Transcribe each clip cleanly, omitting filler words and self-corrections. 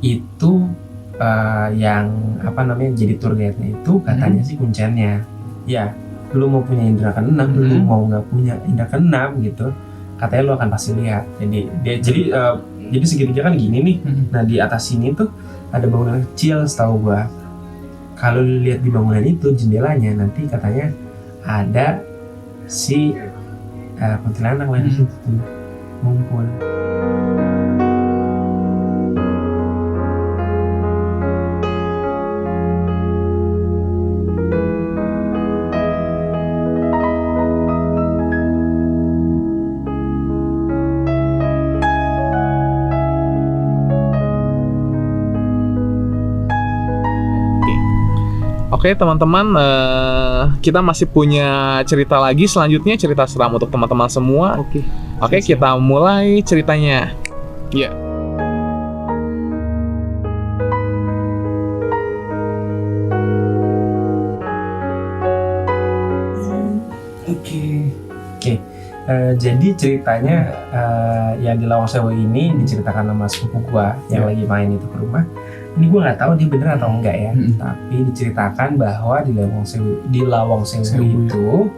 itu yang apa namanya jadi tour guide-nya itu katanya sih kuncennya. Ya, lu mau punya indera keenam, lu mau nggak punya indera keenam gitu, katanya lu akan pasti lihat. Jadi segitiga kan gini nih. Nah di atas sini tuh ada bangunan kecil setahu gua. Kalau lu lihat di bangunan itu jendelanya nanti katanya ada si kuntilanak lah di situ tuh ngumpul. Oke teman-teman, kita masih punya cerita lagi selanjutnya, cerita seram untuk teman-teman semua. Oke, kita mulai ceritanya. Ya. Oke. Jadi ceritanya yang di Lawang Sewu ini diceritakan sama sepupu gua yang lagi main itu ke rumah. Ini gue nggak tahu dia bener atau enggak ya, tapi diceritakan bahwa di Lawang Sewu itu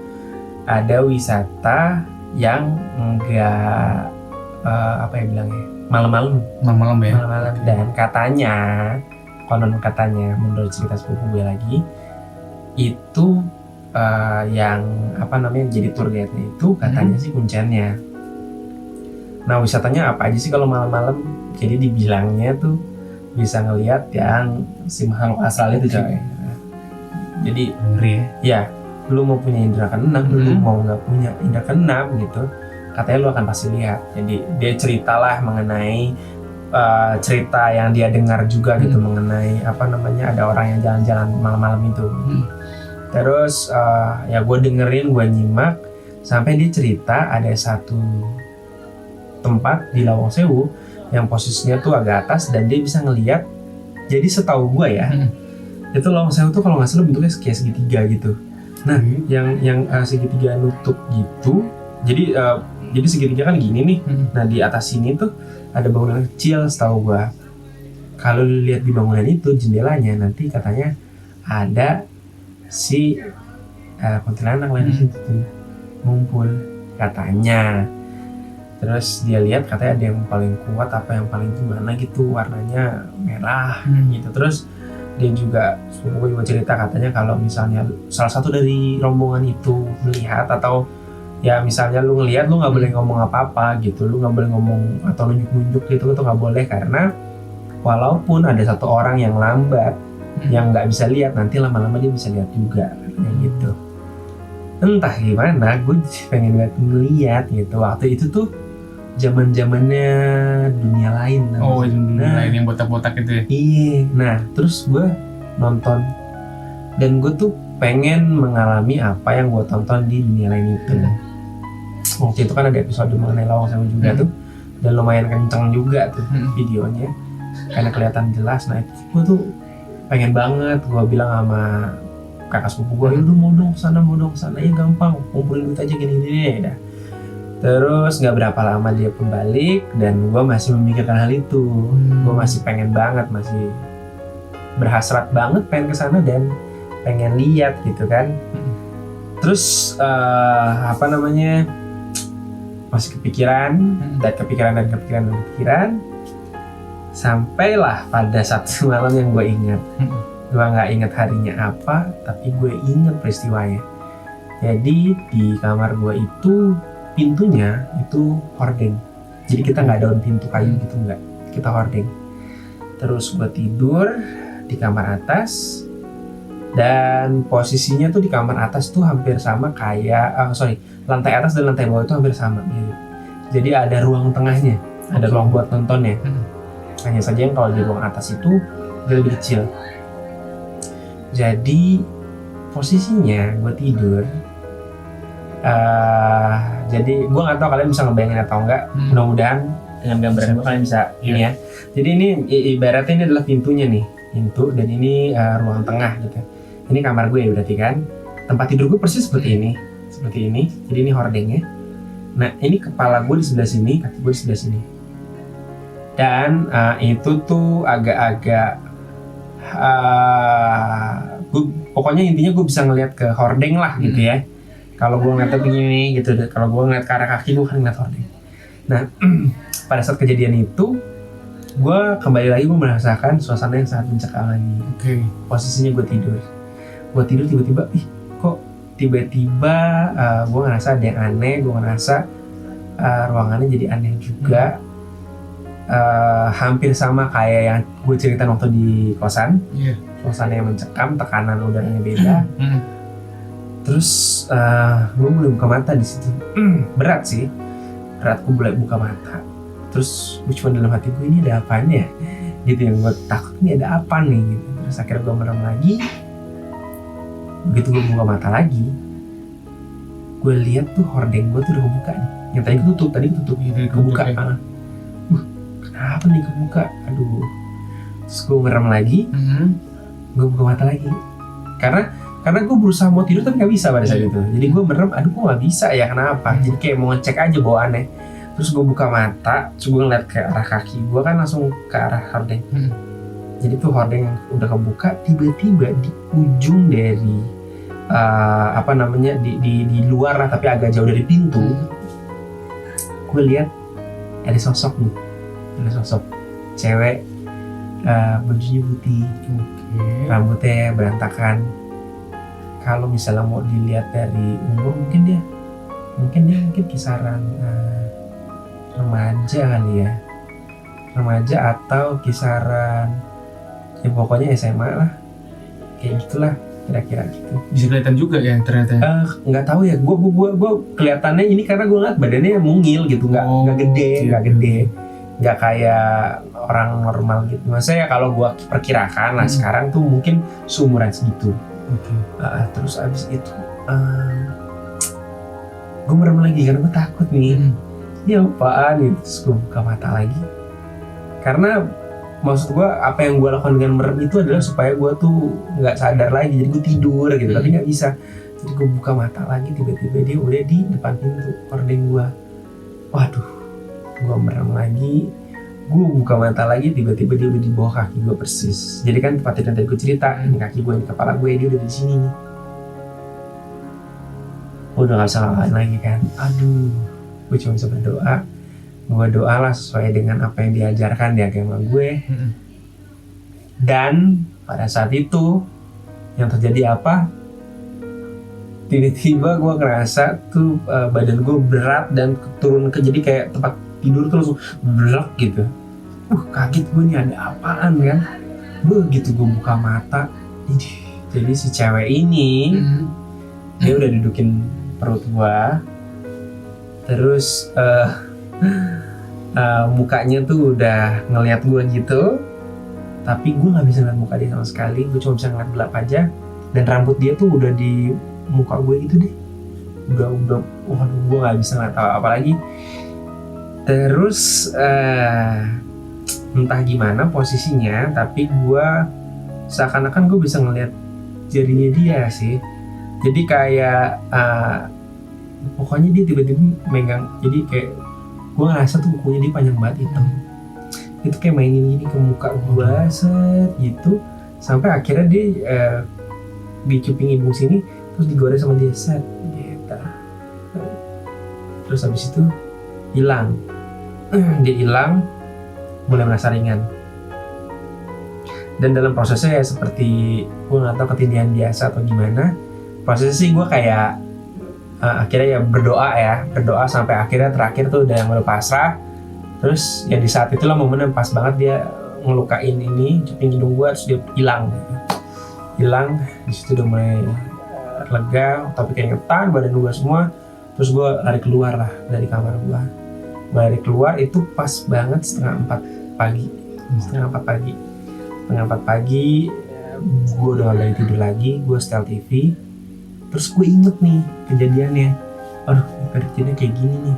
ada wisata yang enggak apa ya bilangnya malam-malam ya. Dan konon katanya menurut cerita sepupu gue lagi itu yang apa namanya jadi tour guide-nya itu katanya sih kuncennya. Nah wisatanya apa aja sih kalau malam-malam? Jadi dibilangnya tuh bisa ngelihat yang si makhluk astral itu coy. Jadi ngeri ya. Lu mau punya indera keenam, lu mau nggak punya indera keenam gitu, katanya lu akan pasti lihat. Jadi dia ceritalah mengenai cerita yang dia dengar juga gitu mengenai apa namanya ada orang yang jalan-jalan malam-malam itu. Terus ya gue dengerin, gue nyimak sampai dia cerita ada satu tempat di Lawang Sewu yang posisinya tuh agak atas dan dia bisa ngelihat. Jadi setahu gue ya, itu Lawang Sewu tuh kalau nggak salah bentuknya kayak segitiga gitu. Nah, yang segitiga nutup gitu. Jadi segitiga kan gini nih. Nah di atas sini tuh ada bangunan kecil setahu gue. Kalau lihat di bangunan itu jendelanya nanti katanya ada si kuntilanak lah di situ tuh ngumpul katanya. Terus dia lihat katanya ada yang paling kuat apa yang paling gimana gitu, warnanya merah gitu. Terus dia juga sepupu juga cerita katanya kalau misalnya salah satu dari rombongan itu melihat atau ya misalnya lu ngelihat, lu nggak boleh ngomong apa-apa gitu, lu nggak boleh ngomong atau nunjuk-nunjuk gitu tuh nggak boleh, karena walaupun ada satu orang yang lambat yang nggak bisa lihat, nanti lama-lama dia bisa lihat juga katanya gitu. Entah gimana, gue pengen ngeliat gitu. Waktu itu tuh zaman-zamannya Dunia Lain. Dunia Lain yang botak-botak itu ya? Iya. Nah, terus gue nonton dan gue tuh pengen mengalami apa yang gue tonton di Dunia Lain itu. Waktu itu kan ada episode mengenai Lawang Sewu juga tuh, dan lumayan kenceng juga tuh videonya, karena kelihatan jelas. Nah itu gue tuh pengen banget. Gue bilang sama kakak sepupu gue, lu mau dong kesana, ya gampang, kumpulin duit aja gini-gini dah. Terus nggak berapa lama dia pun balik dan gue masih memikirkan hal itu. Gue masih pengen banget, masih berhasrat banget pengen kesana dan pengen lihat gitu kan. Terus apa namanya, masih kepikiran sampailah pada satu malam yang gue ingat. Gue nggak ingat harinya apa, tapi gue ingat peristiwanya. Jadi di kamar gue itu pintunya itu hordeng. Jadi kita nggak daun pintu kayu gitu, nggak, kita hordeng. Terus gue tidur di kamar atas dan posisinya tuh di kamar atas tuh hampir sama kayak lantai atas dan lantai bawah itu hampir sama gitu. Jadi ada ruang tengahnya, ada ruang buat nontonnya. Hanya saja yang kalau di ruang atas itu dia lebih kecil. Jadi posisinya gue tidur. Jadi gue nggak tahu kalian bisa ngebayangin atau enggak. Mudah-mudahan dengan gambaran gue kalian bisa ini ya. Jadi ini ibaratnya ini adalah pintunya nih, pintu, dan ini ruang tengah gitu. Ini kamar gue ya berarti kan. Tempat tidur gue persis seperti ini. Jadi ini hordengnya. Nah ini kepala gue di sebelah sini, kaki gue di sebelah sini. Dan itu tuh agak-agak pokoknya intinya gue bisa ngeliat ke hordeng lah gitu ya. Kalau gue ngeliatnya begini gitu, kalau gue ngeliat ke arah kaki gue kan ngeliat hordeng. Nah pada saat kejadian itu gue kembali lagi gue merasakan suasana yang sangat mencekam lagi. Posisinya gue tidur tiba-tiba, kok tiba-tiba gue ngerasa ada yang aneh, gue ngerasa ruangannya jadi aneh juga. Hampir sama kayak yang gue ceritain waktu di kosan. Suasana yang mencekam, tekanan udaranya beda. Terus gue mulai buka mata di situ. Berat gue mulai buka mata. Terus gue cuma dalam hati gue, ini ada apaan ya? Gitu yang gue takut, ini ada apa nih? Gitu. Terus akhirnya gue merem lagi. Begitu gue buka mata lagi, gue lihat tuh hordeng gue tuh udah kebuka nih. Yang tadi ketutup, kebuka. Kenapa nih kebuka? Aduh. Terus gue merem lagi. Gue buka mata lagi. Karena gue berusaha mau tidur tapi nggak bisa pada saat itu. Jadi gue merem, aduh gue nggak bisa ya, kenapa? Jadi kayak mau ngecek aja bawaannya. Terus gue buka mata, terus gue ngeliat ke arah kaki gue kan langsung ke arah hordeng. Jadi tuh hordeng yang udah kebuka, tiba-tiba di ujung dari di luar lah tapi agak jauh dari pintu, gue lihat ada sosok cewek, bajunya putih, rambutnya berantakan. Kalau misalnya mau dilihat dari umur mungkin dia kisaran remaja kali ya, remaja atau kisaran ya pokoknya SMA lah, kayak gitulah kira-kira gitu. Bisa kelihatan juga ya ternyata. Nggak tahu ya, gue kelihatannya ini karena gue ngeliat badannya mungil gitu, nggak gede, nggak kayak orang normal gitu. Maksudnya kalau gue perkirakan lah sekarang tuh mungkin seumuran segitu. Terus abis itu gue merem lagi karena gue takut nih. Ini apaan gitu. Terus gue buka mata lagi. Karena maksud gue apa yang gue lakukan dengan merem itu adalah supaya gue tuh nggak sadar lagi. Jadi gue tidur gitu, tapi nggak bisa. Jadi gue buka mata lagi, tiba-tiba dia udah di depan pintu hordeng gue. Waduh, gue merem lagi. Gue buka mata lagi, tiba-tiba dia udah di bawah kaki gue persis. Jadi kan tempat yang tadi gue cerita, ini kaki gue, ini kepala gue, dia udah di sini nih. Udah gak bisa ngalahin lagi kan. Aduh, gue cuma bisa berdoa. Gue doa lah sesuai dengan apa yang diajarkan di agama gue. Dan pada saat itu yang terjadi apa? Tiba-tiba gue ngerasa tuh badan gue berat dan turun ke, jadi kayak tempat tidur tuh langsung berat gitu. Kaget gue nih, ada apaan kan. Begitu gue buka mata, jadi si cewek ini dia udah dudukin perut gue. Terus mukanya tuh udah ngeliat gue gitu, tapi gue nggak bisa ngeliat muka dia sama sekali. Gue cuma bisa ngeliat gelap aja. Dan rambut dia tuh udah di muka gue gitu deh. Udah waduh, gue nggak bisa ngeliat apa lagi. Terus entah gimana posisinya, tapi gue seakan-akan gue bisa ngeliat jarinya dia sih. Jadi kayak pokoknya dia tiba-tiba megang, jadi kayak gue ngerasa tuh kukunya dia panjang banget hitam. Itu kayak mainin gini ke muka gue set gitu, sampai akhirnya dia dicuping hidung sini, terus digoreng sama dia set gitu. Terus habis itu hilang. Dia hilang, mulai merasa ringan. Dan dalam prosesnya ya seperti gue nggak tahu ketindihan biasa atau gimana. Prosesnya sih gue kayak akhirnya ya berdoa sampai akhirnya terakhir tuh udah mulai pasrah. Terus ya di saat itulah momen yang pas banget dia ngelukain ini cuping hidung gue, terus dia hilang. Di situ udah mulai lega, tapi keringetan badan gue semua. Terus gue lari keluar lah dari kamar gue. Balik keluar itu pas banget setengah 4 pagi gue udah gak lagi tidur lagi, gue setel TV. Terus gue inget nih kejadiannya, aduh kejadiannya kayak gini nih.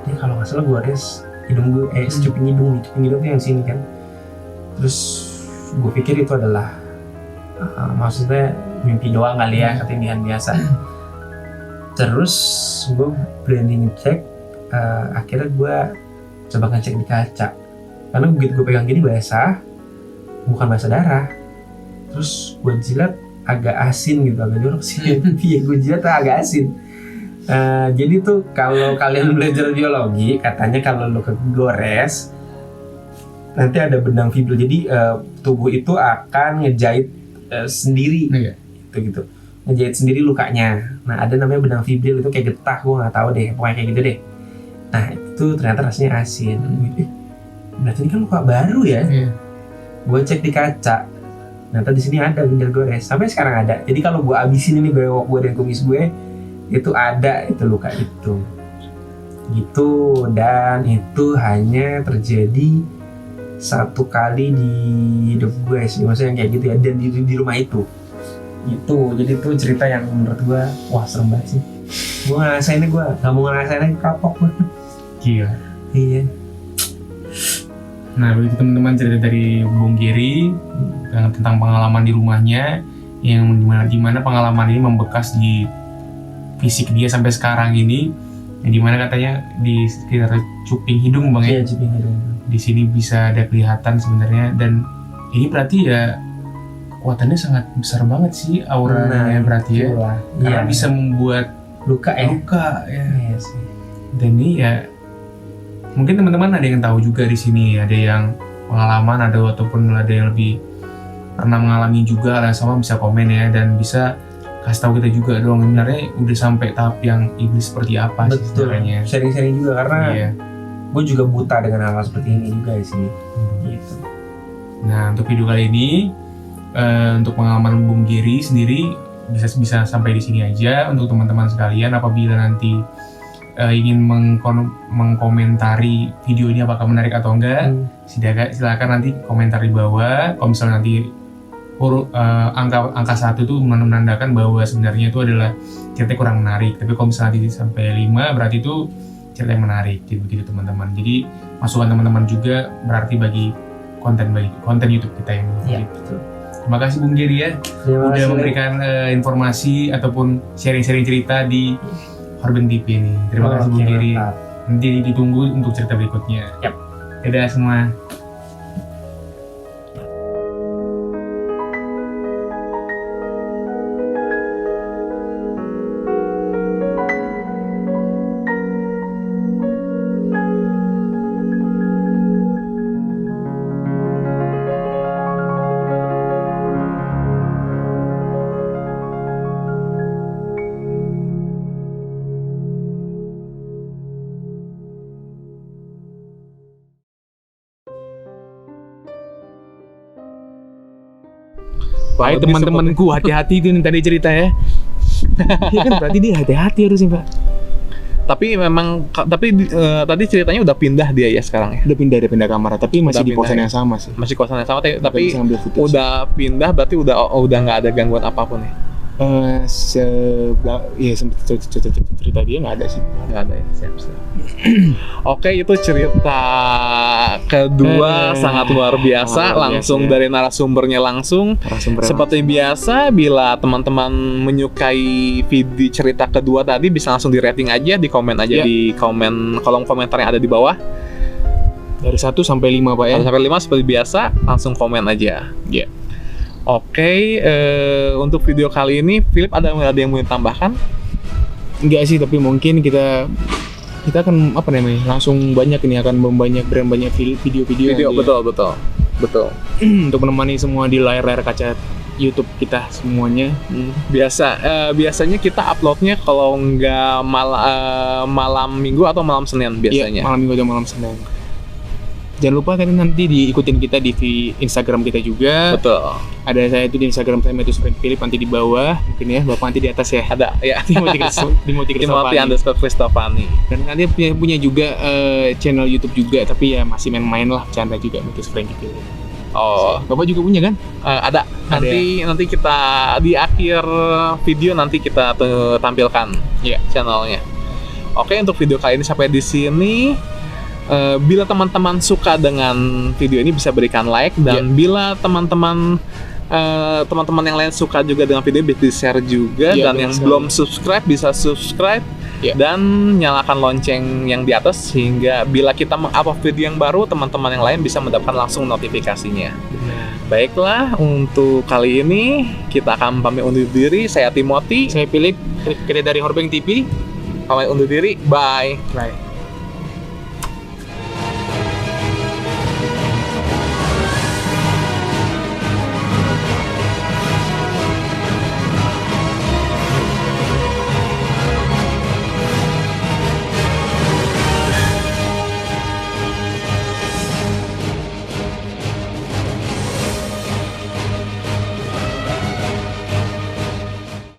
Dia kalau nggak salah gue res hidung gue, cuping hidung tuh yang sini kan. Terus gue pikir itu adalah maksudnya mimpi doang kali ya, ketindihan biasa. Terus gue berani ngecek. Akhirnya gue coba ngecek di kaca. Karena begitu gue pegang gini basah, bukan basah darah. Terus gue jilat agak asin gitu, agak jorok sih. Iya, gue jilat agak asin. Jadi tuh kalau kalian belajar biologi, katanya kalau lo kegores, nanti ada benang fibril. Jadi tubuh itu akan ngejahit sendiri, gitu. Ngejahit sendiri lukanya. Nah, ada namanya benang fibril, itu kayak getah, gue nggak tahu deh, pokoknya kayak gitu deh. Nah, itu ternyata rasanya asin. Berarti ini kan luka baru ya. Gue cek di kaca, ternyata di sini ada ginjal gores. Sampai sekarang ada. Jadi kalau gue abisin ini bewok gue dan kumis gue, itu ada itu luka itu gitu. Dan itu hanya terjadi satu kali di hidup gue sih, maksudnya yang kayak gitu ya, dan di rumah itu gitu. Jadi itu cerita yang menurut gue wah serem banget sih. Gue ngerasainnya, gue gak mau ngerasainnya, kapok gue. Gila. Iya. Nah, begitu teman-teman cerita dari Bung Giri tentang pengalaman di rumahnya, yang dimana pengalaman ini membekas di fisik dia sampai sekarang ini, yang dimana katanya di sekitar cuping hidung bang ya. Iya, cuping hidung. Di sini bisa ada kelihatan sebenarnya, dan ini berarti ya kekuatannya sangat besar banget sih auranya, berarti ya. Karena bisa membuat luka ya. Iya sih. Dan ini ya mungkin teman-teman ada yang tahu juga di sini, ada yang pengalaman, ada ataupun ada yang lebih pernah mengalami juga lah sama, bisa komen ya, dan bisa kasih tahu kita juga dong sebenarnya udah sampai tahap yang iblis seperti apa sih sebenarnya. Sharing-sharing juga, karena gue juga buta dengan hal seperti ini juga sih. Gitu. Nah, untuk video kali ini untuk pengalaman Bung Giri sendiri bisa sampai di sini aja. Untuk teman-teman sekalian, apabila nanti ingin mengkomentari video ini apakah menarik atau enggak, silakan nanti komentar di bawah. Kalau misalnya nanti angka 1 itu menandakan bahwa sebenarnya itu adalah cerita kurang menarik, tapi kalau misalnya nanti sampai 5 berarti itu cerita yang menarik, gitu teman-teman. Jadi masukan teman-teman juga berarti bagi konten YouTube kita yang betul. Terima kasih Bung Giri ya, udah memberikan informasi ataupun sharing-sharing cerita di Horben TV ini. Terima kasih Bung Giri. Nanti ditunggu untuk cerita berikutnya. Dadah semua. Baik teman-temanku, hati-hati itu tadi cerita ya. Iya kan, berarti dia hati-hati harusnya Pak. Tapi memang tadi ceritanya udah pindah dia ya sekarang ya. Udah pindah kamar, tapi masih di kosan yang sama sih. Masih kosan yang sama, tapi udah pindah berarti udah nggak ada gangguan apapun ya. Cerita dia nggak ada sih. Nggak ada ya, siap. Oke, itu cerita kedua sangat luar biasa, langsung dari narasumbernya langsung. Seperti biasa, bila teman-teman menyukai video cerita kedua tadi, bisa langsung di rating aja, di komen aja di kolom komentar yang ada di bawah. Dari 1 sampai 5 Pak ya. 1 sampai 5 seperti biasa, langsung komen aja. Oke, untuk video kali ini, Philip ada yang mau ditambahkan? Enggak sih, tapi mungkin kita akan langsung banyak ini, akan membanyak video-video. Betul. Untuk menemani semua di layar kaca YouTube kita semuanya. Biasanya kita uploadnya kalau nggak malam Minggu atau malam Senin biasanya. Iya, malam Minggu atau malam Senin. Jangan lupa kalian nanti diikutin kita di Instagram kita juga. Betul. Ada saya itu di Instagram saya Matthews Frank Philip, nanti di bawah mungkin ya, bapak nanti di atas ya. Ada ya. Timothy Cristofani. Dan nanti punya juga channel YouTube juga, tapi ya masih main-main lah, bercanda juga Matthews Frank Philip. Oh, bapak juga punya kan? Ada. Nanti kita di akhir video nanti kita tampilkan channelnya. Oke, untuk video kali ini sampai di sini. Bila teman-teman suka dengan video ini bisa berikan like, dan bila teman-teman yang lain suka juga dengan video bisa di share juga, dan yang belum subscribe bisa subscribe Ya. Dan nyalakan lonceng yang di atas sehingga bila kita meng-upload video yang baru, teman-teman yang lain bisa mendapatkan langsung notifikasinya. Baiklah, untuk kali ini kita akan pamit undur diri. Saya Timothy. Saya Philip, kita dari Horbeng TV. Pamit undur diri. Bye. Bye.